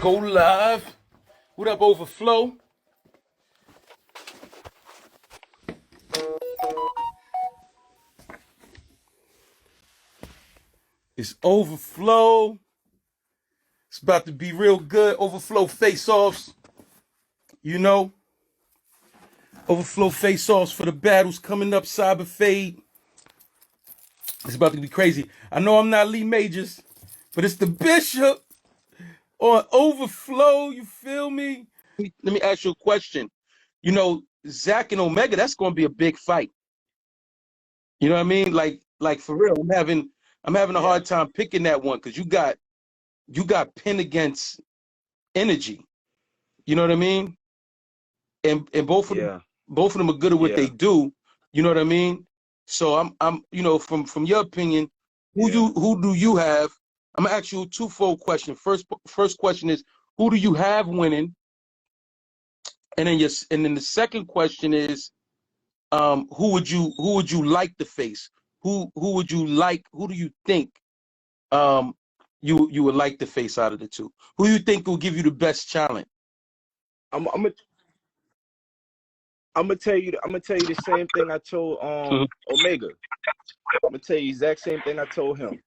Go live. What up, Overflow? It's Overflow. It's about to be real good. Overflow face-offs. You know, Overflow face-offs for the battles coming up. Cyber Fade. It's about to be crazy. I know I'm not Lee Majors, but it's the Bishop on Overflow. You feel me? Let me ask you a question. You know, Zach and Omega, that's going to be a big fight. You know what I mean? Like for real, I'm having a hard time picking that one because you got pin against energy. You know what I mean? And both of them are good at what they do. You know what I mean? So I'm you know, from your opinion, who do you have? I'm gonna ask you a twofold question. First question is, who do you have winning? And then the second question is, who would you like to face? Who would you like? Who do you think you would like to face out of the two? Who do you think will give you the best challenge? I'm gonna tell you the same thing I told Omega. I'm gonna tell you the exact same thing I told him.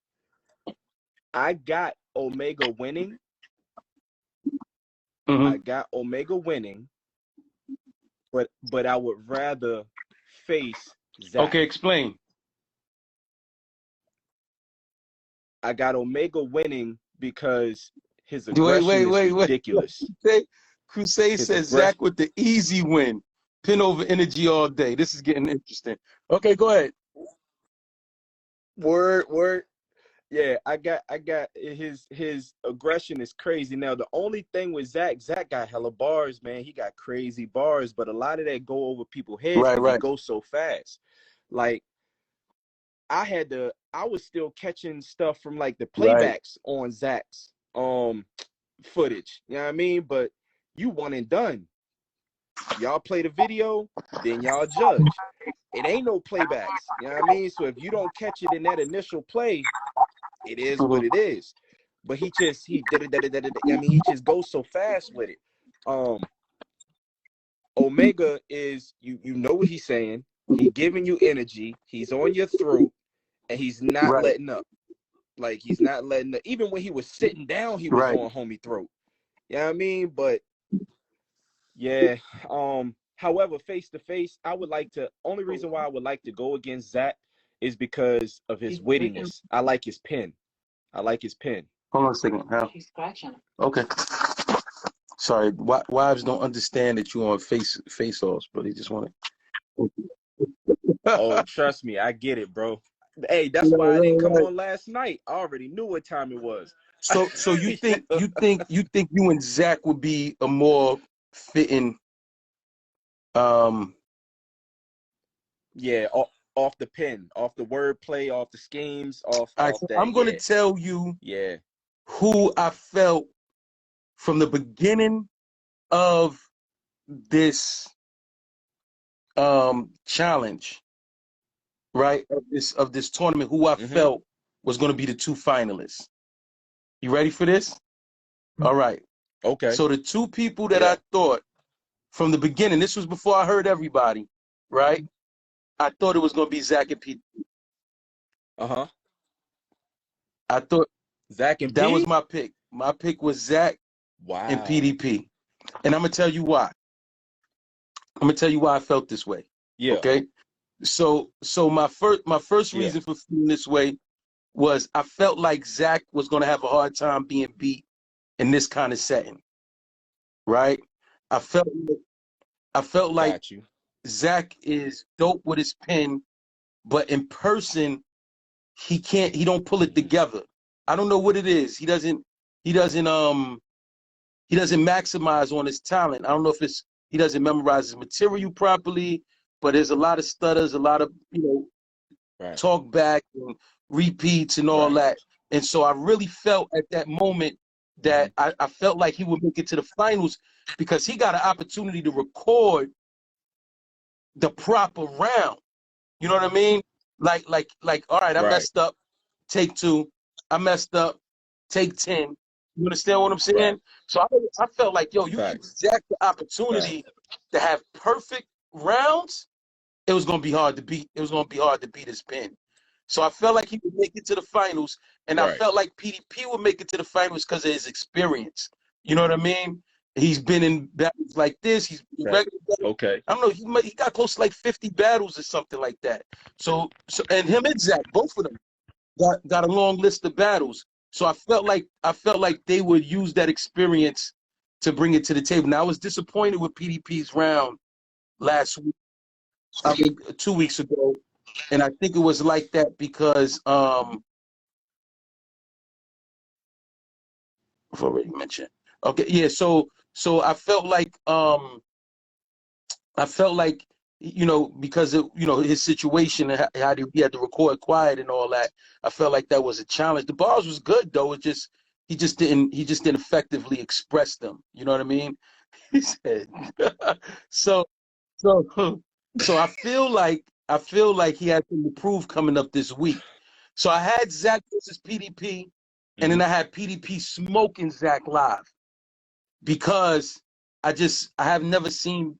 I got Omega winning. I got Omega winning, but I would rather face Zach. Okay, explain. I got Omega winning because his aggression is ridiculous. Crusade says Zach with the easy win. Pin over energy all day. This is getting interesting. Okay, go ahead. Word. Yeah, I got his aggression is crazy. Now the only thing with Zach got hella bars, man. He got crazy bars, but a lot of that go over people's heads because he goes so fast. Like I was still catching stuff from like the playbacks on Zach's footage. You know what I mean? But you one and done. Y'all play the video, then y'all judge. It ain't no playbacks. You know what I mean? So if you don't catch it in that initial play, it is what it is. But he did it. I mean, he just goes so fast with it. Omega is you know what he's saying. He's giving you energy. He's on your throat, and he's not letting up. Like he's not letting up. Even when he was sitting down, he was on homie throat. You know what I mean? But yeah. However, face to face, I would like to. Only reason why I would like to go against Zach is because of his wittiness. I like his pen. Hold on a second. She's scratching. Okay. Sorry, wives don't understand that you on face-offs, but they just want to. Oh, trust me, I get it, bro. Hey, that's why I didn't come on last night. I already knew what time it was. So you think you and Zach would be a more fitting? Yeah, off the pen, off the wordplay, off the schemes, off that. I'm going to tell you who I felt from the beginning of this challenge, right? Of this tournament, who I felt was going to be the two finalists. You ready for this? All right. Okay. So the two people that I thought from the beginning, this was before I heard everybody, right? I thought it was going to be Zach and Pete. I thought Zach and that was my pick. My pick was Zach and PDP. And I'm going to tell you why. I'm going to tell you why I felt this way. Yeah. Okay. So my first reason for feeling this way was I felt like Zach was going to have a hard time being beat in this kind of setting. Right? I felt like Zach is dope with his pen, but in person he don't pull it together. I don't know what it is. He doesn't maximize on his talent. I don't know if he doesn't memorize his material properly, but there's a lot of stutters, a lot of, talk back and repeats and all that. And so I really felt at that moment that I felt like he would make it to the finals because he got an opportunity to record the proper round. You know what I mean? Like, all right, I messed up, take 2. I messed up, take 10. You understand what I'm saying? Right. So I felt like, yo, you give Facts. Zach the opportunity to have perfect rounds, it was gonna be hard to beat. It was gonna be hard to beat his pen. So I felt like he would make it to the finals, and I Right. felt like PDP would make it to the finals because of his experience. You know what I mean? He's been in battles like this. He's been Right. regular battles. Okay. I don't know. He got close to like 50 battles or something like that. So and him and Zach, both of them got a long list of battles. So I felt like they would use that experience to bring it to the table. Now I was disappointed with PDP's round last week. I mean, 2 weeks ago, and I think it was like that because I've already mentioned. Okay, yeah. So I felt like because of his situation and how he had to record quiet and all that. I felt like that was a challenge. The bars was good though. It just he just didn't effectively express them. You know what I mean? He said so so so I feel like he has some prove coming up this week. So I had Zach versus PDP, and then I had PDP smoking Zach live because I have never seen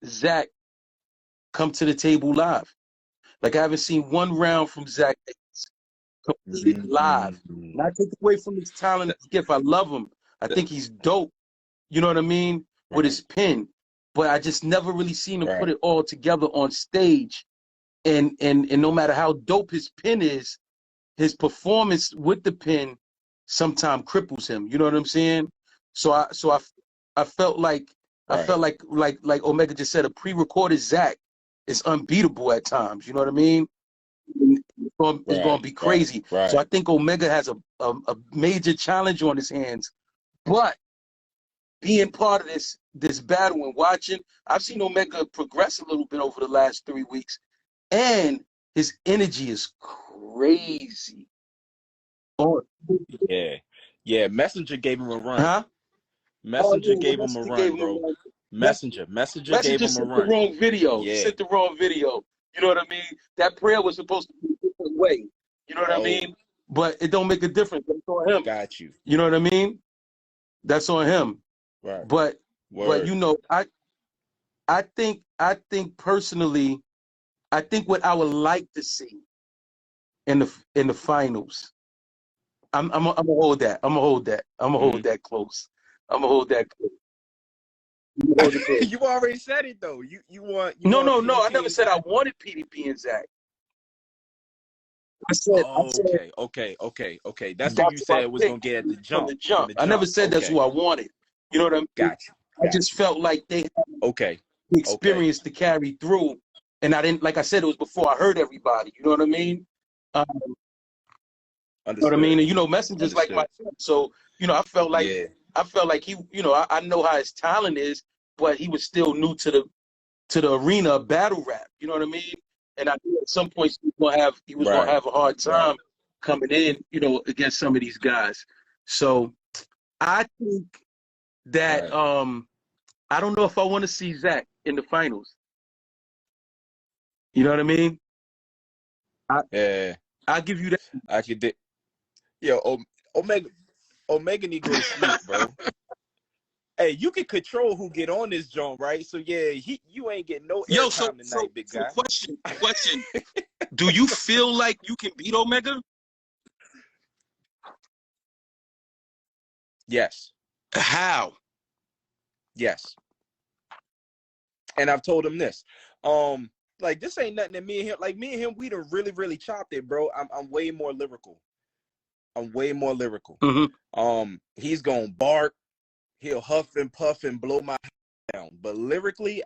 Zach come to the table live. Like I haven't seen one round from Zach completely live. Not take away from his talent, his gift. I love him. I think he's dope. You know what I mean? With Right. his pen. But I just never really seen him put Right. it all together on stage. And no matter how dope his pen is, his performance with the pen sometimes cripples him. You know what I'm saying? So I felt like Right. like Omega just said, a pre-recorded Zach is unbeatable at times. You know what I mean? It's going to be crazy. So I think Omega has a major challenge on his hands. But being part of this battle and watching, I've seen Omega progress a little bit over the last 3 weeks, and his energy is crazy. Oh, Yeah. Yeah. Messenger gave him a run. huh? Oh Messenger yeah, gave him a Messenger run, gave him a bro. run. Messenger gave Messenger him a sent the run. wrong video. He Yeah. sent the wrong video. You know what I mean? That prayer was supposed to be a different way. You know what I Oh, mean? But it don't make a difference. That's on him. got you. You know what I mean? That's on him. Right. But Word. I think personally, I think what I would like to see in the finals. I'm gonna hold that. I'm gonna hold that. I'm gonna hold that close. I'm gonna hold that close. I'm gonna hold it close. You already said it though. You want No. I PDP never and said I Zach? wanted PDP and Zach. I said Okay. That's who you that's who I said was picked gonna get at the from jump. the From jump. the I never jump. said that's who Okay. I wanted. You know what I mean? Got you. I just felt like they had Okay. the Okay. experience to carry through, and I didn't. Like I said, it was before I heard everybody. You know what I mean? You know what I mean? Understood. And Messenger's like my Understood. son. So Yeah. I felt like he. I know how his talent is, but he was still new to the arena of battle rap. You know what I mean? And I knew at some point he was gonna Right. have a hard Right. time coming in, against some of these guys. So I think that Right. I don't know if I want to see Zach in the finals. You know what I mean? I Yeah. I'll give you that. I could. Yo, Omega need to go to sleep, bro. Hey, you can control who get on this joint, right? So yeah, you ain't getting no Yo, so airtime so tonight, big so guy. question. Do you feel like you can beat Omega? Yes. How? Yes. And I've told him this. Like this ain't nothing that me and him. Like me and him, we done really, really chopped it, bro. I'm way more lyrical. I'm way more lyrical. He's gonna bark. He'll huff and puff and blow my down. But lyrically,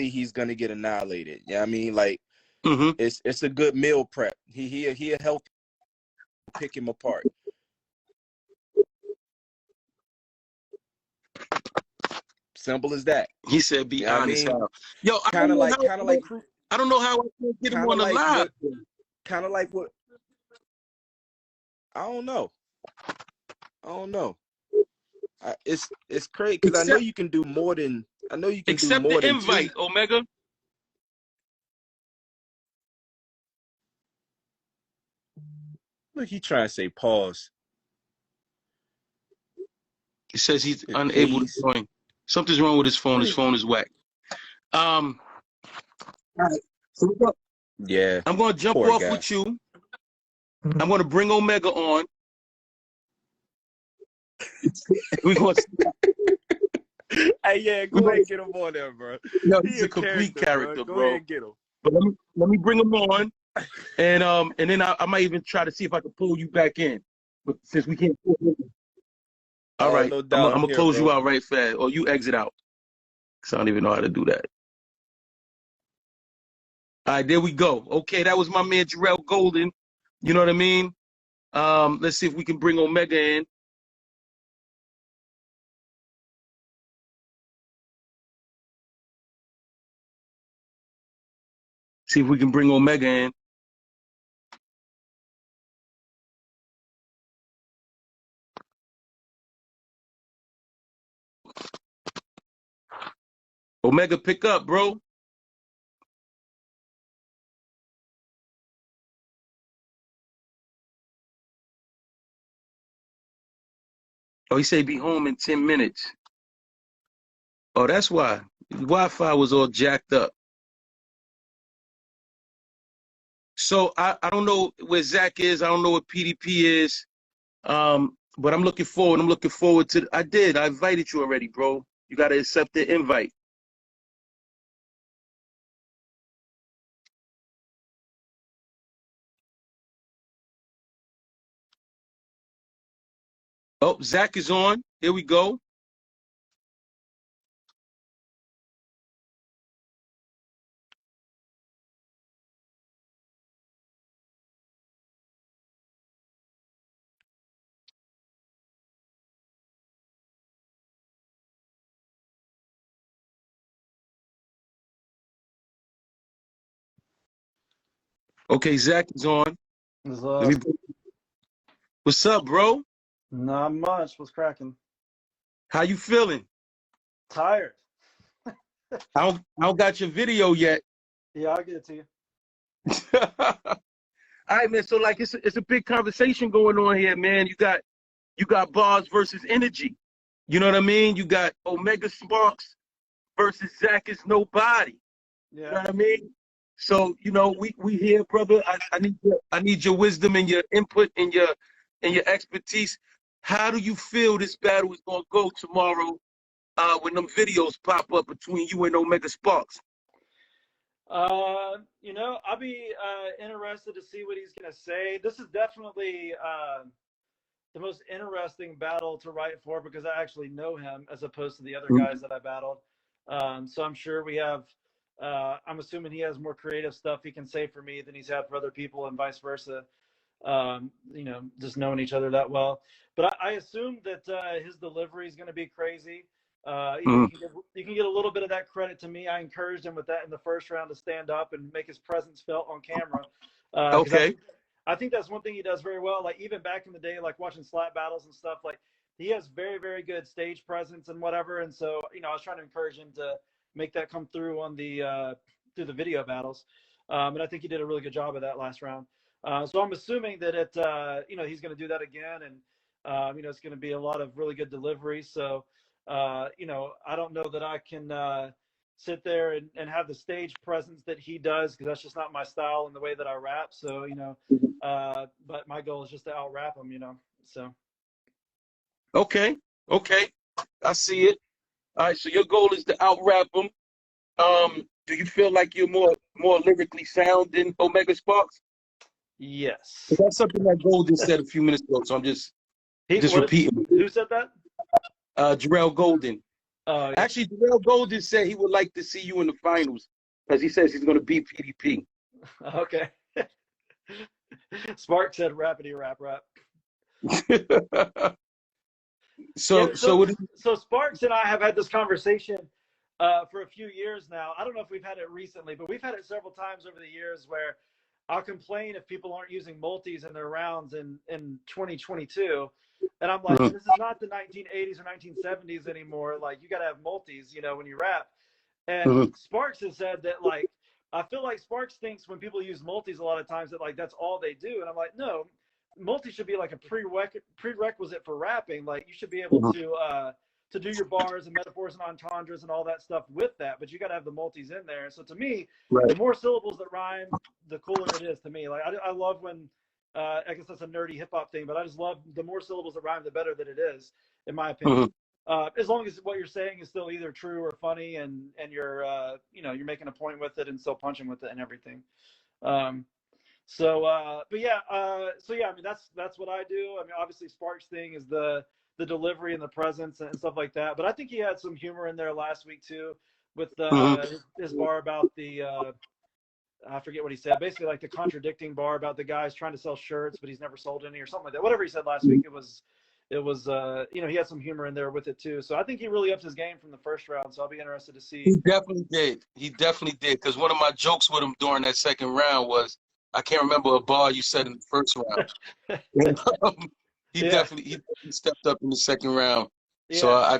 he's gonna get annihilated. Yeah, I mean, like it's a good meal prep. He'll help pick him apart. Simple as that. He said, "Be honest." I mean, How? Yo, kind of like I don't know how I can get him on the live. what I don't know. It's crazy because I know you can do more than Accept the invite, two. Omega. Look, he trying to say pause. He says he's unable to join. Something's wrong with his phone. His phone is whack. All right. So yeah. I'm going to jump off with you. I'm going to bring Omega on. We're going to... Hey, yeah, go ahead and get him on there, bro. No, he's a complete character, bro. Go ahead and get him. But let me bring him on, and then I might even try to see if I can pull you back in. But since we can't pull him in. All right, no doubt. I'm gonna close you out right fast, or you exit out, because I don't even know how to do that. All right, there we go. Okay, that was my man Jarrell Golden. You know what I mean? Let's see if we can bring Omega in. See if we can bring Omega in. Omega, pick up, bro. Oh, he said be home in 10 minutes. Oh, that's why. The Wi-Fi was all jacked up. So I don't know where Zach is. I don't know what PDP is. But I'm looking forward. I'm looking forward to. I invited you already, bro. You got to accept the invite. Oh, Zach is on. Here we go. Okay, Zach is on. What's up, bro? Not much. What's cracking? How you feeling? Tired. I don't got your video yet. Yeah, I'll get it to you. All right, man. So like it's a big conversation going on here, man. You got bars versus energy. You know what I mean? You got Omega Sparx versus Zach is nobody. Yeah. You know what I mean? So, you know, we here, brother. I need your wisdom and your input and your expertise. How do you feel this battle is gonna go tomorrow when them videos pop up between you and Omega Sparx? You know, I'll be interested to see what he's gonna say. This is definitely the most interesting battle to write for because I actually know him as opposed to the other guys that I battled. So I'm sure we have. I'm assuming he has more creative stuff he can say for me than he's had for other people, and vice versa. You know, just knowing each other that well. But I assume that his delivery is going to be crazy. You can get a little bit of that credit to me. I encouraged him with that in the first round to stand up and make his presence felt on camera. Okay. I think that's one thing he does very well. Like even back in the day, like watching slap battles and stuff, like he has very, very good stage presence and whatever. And so, you know, I was trying to encourage him to make that come through on the through the video battles. And I think he did a really good job of that last round. So I'm assuming that you know, he's going to do that again, and you know, it's going to be a lot of really good delivery. So, you know, I don't know that I can sit there and have the stage presence that he does because that's just not my style and the way that I rap. So, you know, but my goal is just to out rap him, you know. So. Okay. I see it. All right. So your goal is to out rap him. Do you feel like you're more lyrically sound than Omega Sparx? Yes. That's something that Golden said a few minutes ago, so I'm just repeating. Who said that? Jarrell Golden. Yeah. Actually, Jarrell Golden said he would like to see you in the finals because he says he's going to beat PDP. Okay. Spark said rapidy rap. So Sparks and I have had this conversation for a few years now. I don't know if we've had it recently, but we've had it several times over the years where I'll complain if people aren't using multis in their rounds in 2022. And I'm like, this is not the 1980s or 1970s anymore. Like, you got to have multis, you know, when you rap. And Sparks has said that, like, I feel like Sparks thinks when people use multis a lot of times that, like, that's all they do. And I'm like, no, multi should be like a prerequisite for rapping. Like you should be able to do your bars and metaphors and entendres and all that stuff with that, but you got to have the multis in there. So to me, the more syllables that rhyme, the cooler it is to me. Like I love when, I guess that's a nerdy hip hop thing, but I just love the more syllables that rhyme, the better that it is, in my opinion. As long as what you're saying is still either true or funny, and you're you're making a point with it and still punching with it and everything. But yeah, so yeah, I mean that's what I do. I mean, obviously Sparx thing is the delivery and the presence and stuff like that. But I think he had some humor in there last week too, with his bar about the I forget what he said. Basically, like the contradicting bar about the guys trying to sell shirts, but he's never sold any or something like that. Whatever he said last week, it was he had some humor in there with it too. So I think he really upped his game from the first round. So I'll be interested to see. He definitely did. He definitely did. Because one of my jokes with him during that second round was, I can't remember a bar you said in the first round. He definitely stepped up in the second round. Yeah. So I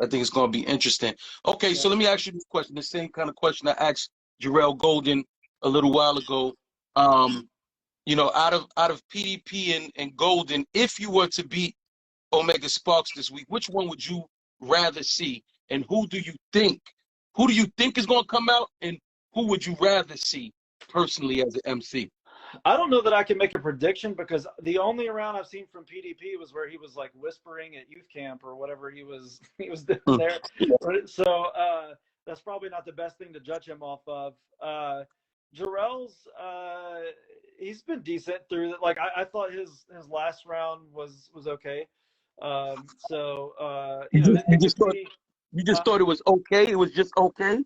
think it's going to be interesting. Okay, so let me ask you this question, the same kind of question I asked Jarrell Golden a little while ago. Out of PDP and Golden, if you were to beat Omega Sparx this week, which one would you rather see? And who do you think is going to come out? And who would you rather see personally as an MC? I don't know that I can make a prediction, because the only round I've seen from PDP was where he was like whispering at youth camp or whatever he was doing there. So that's probably not the best thing to judge him off of. Jarrell's he's been decent through it. Like I thought his last round was okay. You just thought it was okay? It was just okay?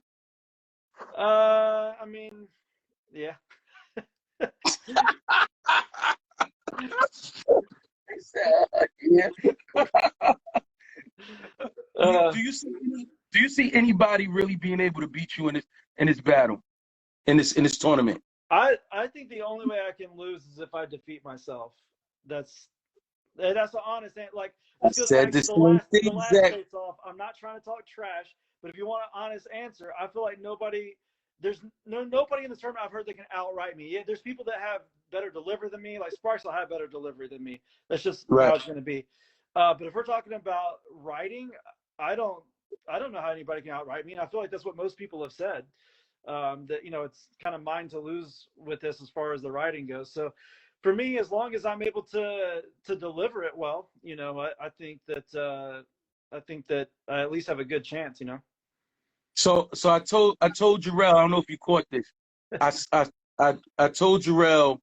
I mean, yeah. Do you see anybody really being able to beat you in this battle, in this tournament? I think the only way I can lose is if I defeat myself. That's an honest answer. Like, I said the last Faceoff. I'm not trying to talk trash, but if you want an honest answer, I feel like there's nobody in this tournament I've heard that can outright me. Yeah, there's people that have better delivery than me. Like Sparx will have better delivery than me. That's just how it's going to be. But if we're talking about writing, I don't know how anybody can outright me. And I feel like that's what most people have said. That it's kind of mine to lose with this as far as the writing goes. So for me, as long as I'm able to deliver it well, I think that I at least have a good chance. So I told Jarrell, I don't know if you caught this. I told Jarrell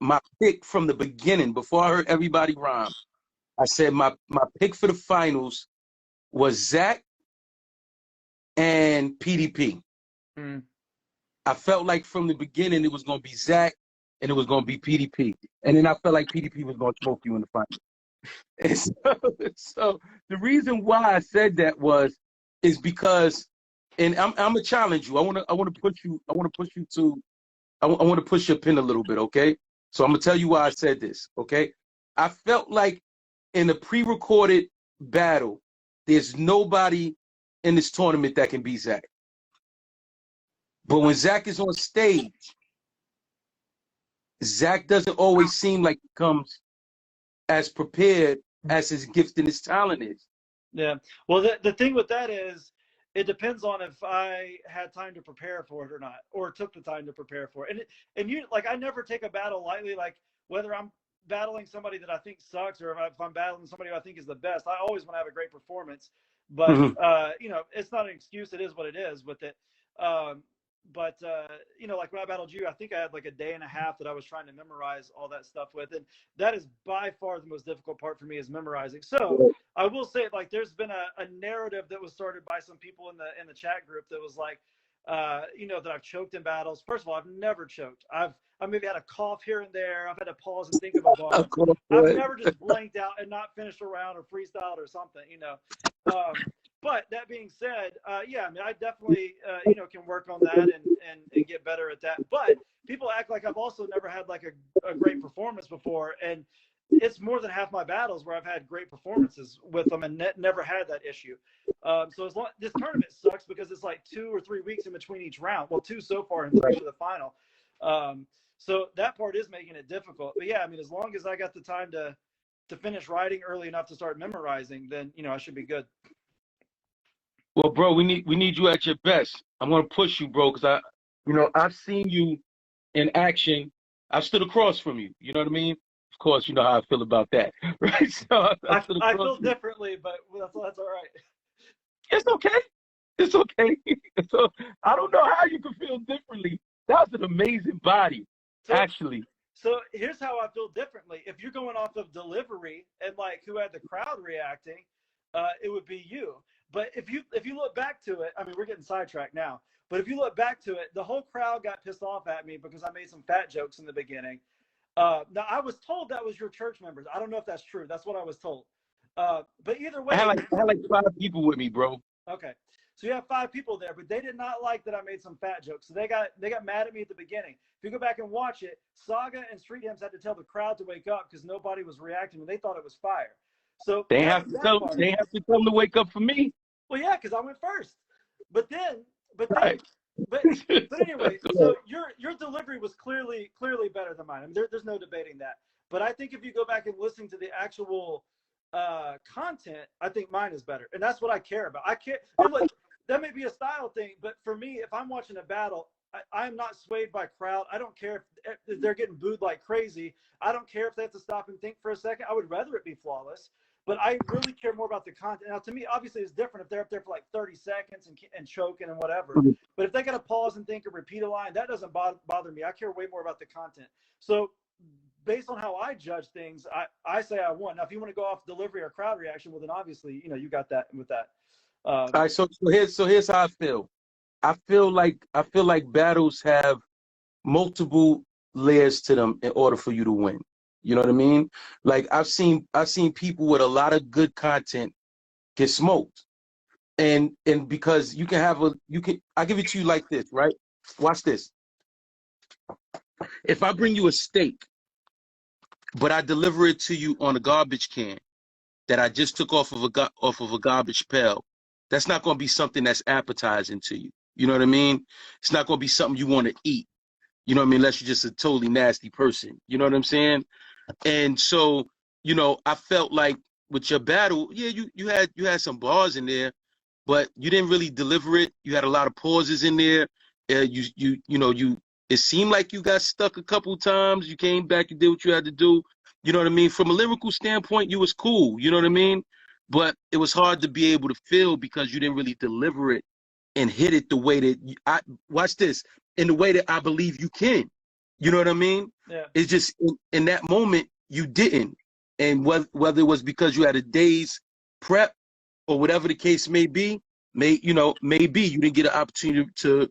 my pick from the beginning, before I heard everybody rhyme. I said my pick for the finals was Zach and PDP. I felt like from the beginning it was going to be Zach and it was going to be PDP. And then I felt like PDP was going to smoke you in the final. And so the reason why I said that is because, and I'm gonna challenge you. I want to push you. I want to push your pin a little bit. Okay. So I'm gonna tell you why I said this. Okay. I felt like in a pre-recorded battle, there's nobody in this tournament that can beat Zach. But when Zach is on stage, Zach doesn't always seem like he comes as prepared as his gift and his talent is. Yeah. Well, the thing with that is, it depends on if I had time to prepare for it or not, or took the time to prepare for it. And you, like, I never take a battle lightly. Like, whether I'm battling somebody that I think sucks or if I'm battling somebody who I think is the best, I always want to have a great performance. But it's not an excuse. It is what it is with it. Like when I battled you, I think I had like a day and a half that I was trying to memorize all that stuff with. And that is by far the most difficult part for me, is memorizing. So I will say, like, there's been a narrative that was started by some people in the chat group that was like, that I've choked in battles. First of all, I've never choked. I maybe had a cough here and there. I've had to pause and think of a bar. I've never just blanked out and not finished a round or freestyled or something, But that being said, I mean, I definitely, can work on that and get better at that. But people act like I've also never had like a great performance before. And it's more than half my battles where I've had great performances with them and never had that issue. So as long, this tournament sucks because it's like 2 or 3 weeks in between each round. Well, 2 so far and 3 for the final. So that part is making it difficult. But yeah, I mean, as long as I got the time to finish writing early enough to start memorizing, then I should be good. Well, bro, we need you at your best. I'm gonna push you, bro, because I've seen you in action. I stood across from you. You know what I mean? Of course, you know how I feel about that, right? So I stood I across feel from you. differently, but that's all right. It's okay. It's okay. So I don't know how you can feel differently. That was an amazing body, So, actually. so here's how I feel differently. If you're going off of delivery and like who had the crowd reacting, it would be you. But if you look back to it, I mean, we're getting sidetracked now. But if you look back to it, the whole crowd got pissed off at me because I made some fat jokes in the beginning. Now I was told that was your church members. I don't know if that's true. That's what I was told. But either way, I had like 5 people with me, bro. okay. So you have 5 people there, but they did not like that I made some fat jokes. So they got mad at me at the beginning. If you go back and watch it, Saga and Street Hymns had to tell the crowd to wake up because nobody was reacting and they thought it was fire. So They have to tell them to wake up for me. Well, yeah, because I went first. But then, Right. but anyway, so your delivery was clearly better than mine. I mean, there's no debating that. But I think if you go back and listen to the actual content, I think mine is better, and that's what I care about. I care. And look, that may be a style thing, but for me, if I'm watching a battle, I'm not swayed by crowd. I don't care if they're getting booed like crazy. I don't care if they have to stop and think for a second. I would rather it be flawless. But I really care more about the content. Now, to me, obviously, it's different if they're up there for like 30 seconds and choking and whatever. But if they got to pause and think or repeat a line, that doesn't bother me. I care way more about the content. So based on how I judge things, I say I won. Now, if you want to go off delivery or crowd reaction, well, then obviously, you got that with that. All right, so here's how I feel. I feel like battles have multiple layers to them in order for you to win. You know what I mean? Like I've seen people with a lot of good content get smoked. And because I give it to you like this, right? Watch this. If I bring you a steak, but I deliver it to you on a garbage can that I just took off of a garbage pail, that's not going to be something that's appetizing to you. You know what I mean? It's not going to be something you want to eat. You know what I mean? Unless you're just a totally nasty person. You know what I'm saying? And so, I felt like with your battle, yeah, you had some bars in there, but you didn't really deliver it. You had a lot of pauses in there. It seemed like you got stuck a couple times. You came back, you did what you had to do. You know what I mean? From a lyrical standpoint, you was cool. You know what I mean? But it was hard to be able to feel because you didn't really deliver it and hit it the way that watch this, in the way that I believe you can. You know what I mean? Yeah. It's just in that moment you didn't. And whether it was because you had a day's prep or whatever the case may be, maybe you didn't get an opportunity to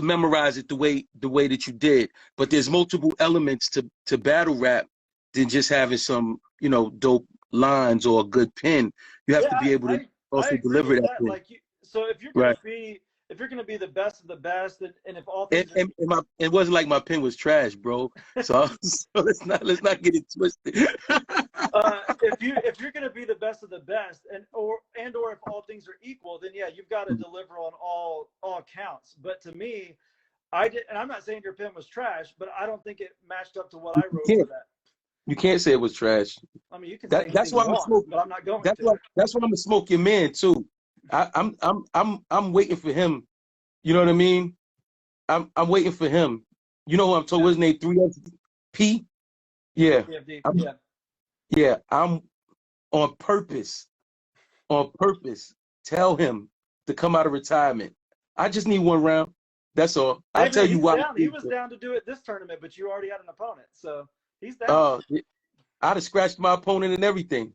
memorize it the way that you did. But there's multiple elements to battle rap than just having some, dope lines or a good pen. You have to be able to also deliver that. Like so if you're gonna be the best of the best, and if all things it wasn't like my pen was trash, bro. So let's not get it twisted. if you're gonna be the best of the best, or if all things are equal, then yeah, you've got to deliver on all counts. But to me, I did, and I'm not saying your pen was trash, but I don't think it matched up to what I wrote for that. You can't say it was trash. I mean, you can say that's why I'm smoking. But I'm not going that's to. That's why I'm gonna smoke your man too. I'm waiting for him. You know what I mean? I'm waiting for him. You know who I'm told his name 3P? Yeah. Yeah, I'm on purpose. On purpose. Tell him to come out of retirement. I just need one round. That's all. I'll tell you why. He was down to do it this tournament, but you already had an opponent, so he's down. I'd have scratched my opponent and everything.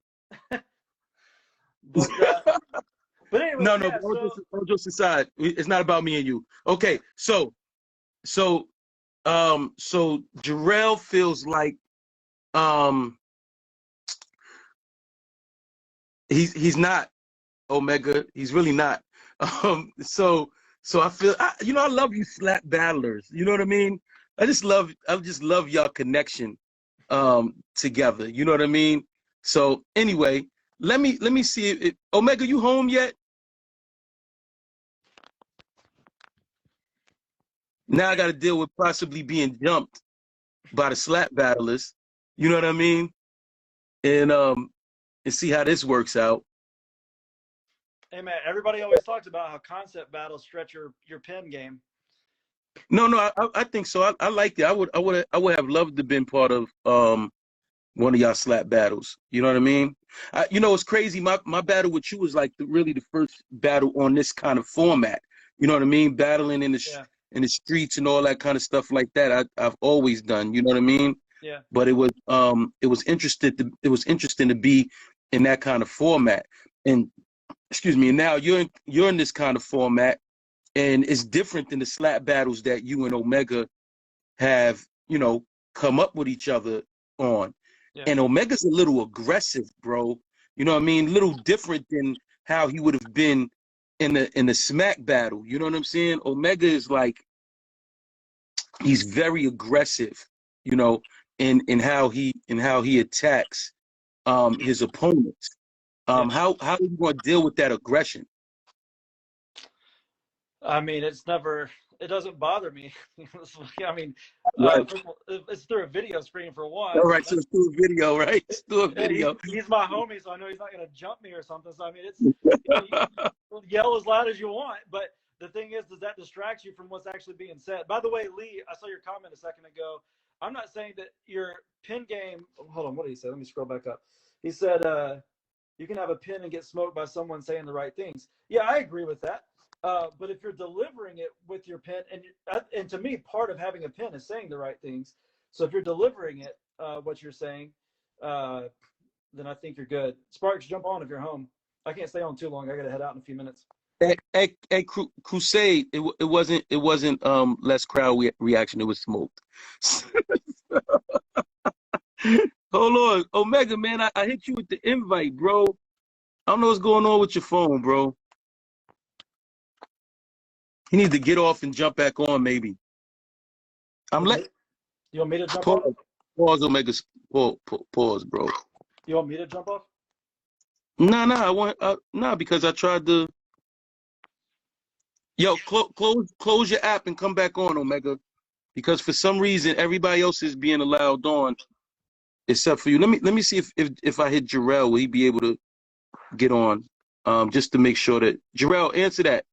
But anyway, no, all jokes aside, it's not about me and you. Okay, so Jarrell feels like he's not Omega. He's really not. So I feel I love you slap battlers. You know what I mean? I just love y'all connection together. You know what I mean? So anyway, let me see if Omega, you home yet? Now I got to deal with possibly being jumped by the slap battlers. You know what I mean? And see how this works out. Hey man, everybody always talks about how concept battles stretch your pin game. No, I think so. I like it. I would have loved to been part of one of y'all slap battles. You know what I mean? You know, it's crazy. My battle with you was like really the first battle on this kind of format. You know what I mean? Battling in the streets and all that kind of stuff like that. I've always done. You know what I mean? Yeah. But it was interesting to be in that kind of format. And excuse me. And now you're in this kind of format, and it's different than the slap battles that you and Omega have, you know, come up with each other on. Yeah. And Omega's a little aggressive, bro. You know what I mean? A little different than how he would have been in the smack battle. You know what I'm saying? Omega is like, he's very aggressive, you know, in how he attacks his opponents. How are you going to deal with that aggression? I mean, it doesn't bother me. I mean, right. It's through a video screen for one. All right, so it's through a video, right? It's through a video. He's my homie, so I know he's not going to jump me or something. So, I mean, you yell as loud as you want. But the thing is, does that distract you from what's actually being said? By the way, Lee, I saw your comment a second ago. I'm not saying that your pin game – hold on, what did he say? Let me scroll back up. He said you can have a pin and get smoked by someone saying the right things. Yeah, I agree with that. But if you're delivering it with your pen, and to me, part of having a pen is saying the right things. So if you're delivering it, what you're saying, then I think you're good. Sparx, jump on if you're home. I can't stay on too long. I got to head out in a few minutes. Hey, Crusade, it wasn't less crowd reaction. It was smoked. Hold on, Omega, man, I hit you with the invite, bro. I don't know what's going on with your phone, bro. You need to get off and jump back on, maybe. You want me to jump off? Pause, Omega. Pause, bro. You want me to jump off? No, because I tried to. Yo, close your app and come back on, Omega. Because for some reason everybody else is being allowed on, except for you. Let me see if I hit Jarrell, will he be able to get on? Just to make sure that Jarrell, answer that.